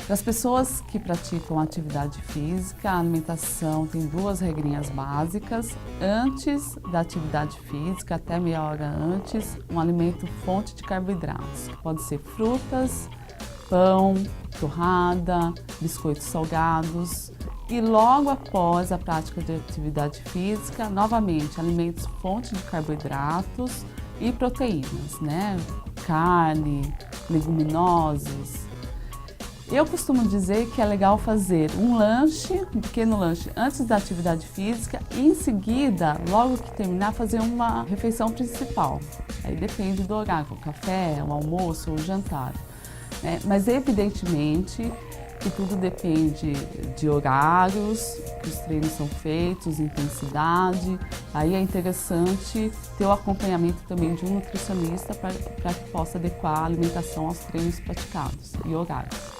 Para as pessoas que praticam atividade física, a alimentação tem duas regrinhas básicas. Antes da atividade física, até meia hora antes, um alimento fonte de carboidratos, que pode ser frutas, pão, torrada, biscoitos salgados. E logo após a prática de atividade física, novamente, alimentos fonte de carboidratos e proteínas, né? Carne, leguminosas. Eu costumo dizer que é legal fazer um pequeno lanche antes da atividade física e em seguida, logo que terminar, fazer uma refeição principal. Aí depende do horário, o café, o almoço ou o jantar. Mas evidentemente que tudo depende de horários, que os treinos são feitos, intensidade. Aí é interessante ter o acompanhamento também de um nutricionista para que possa adequar a alimentação aos treinos praticados e horários.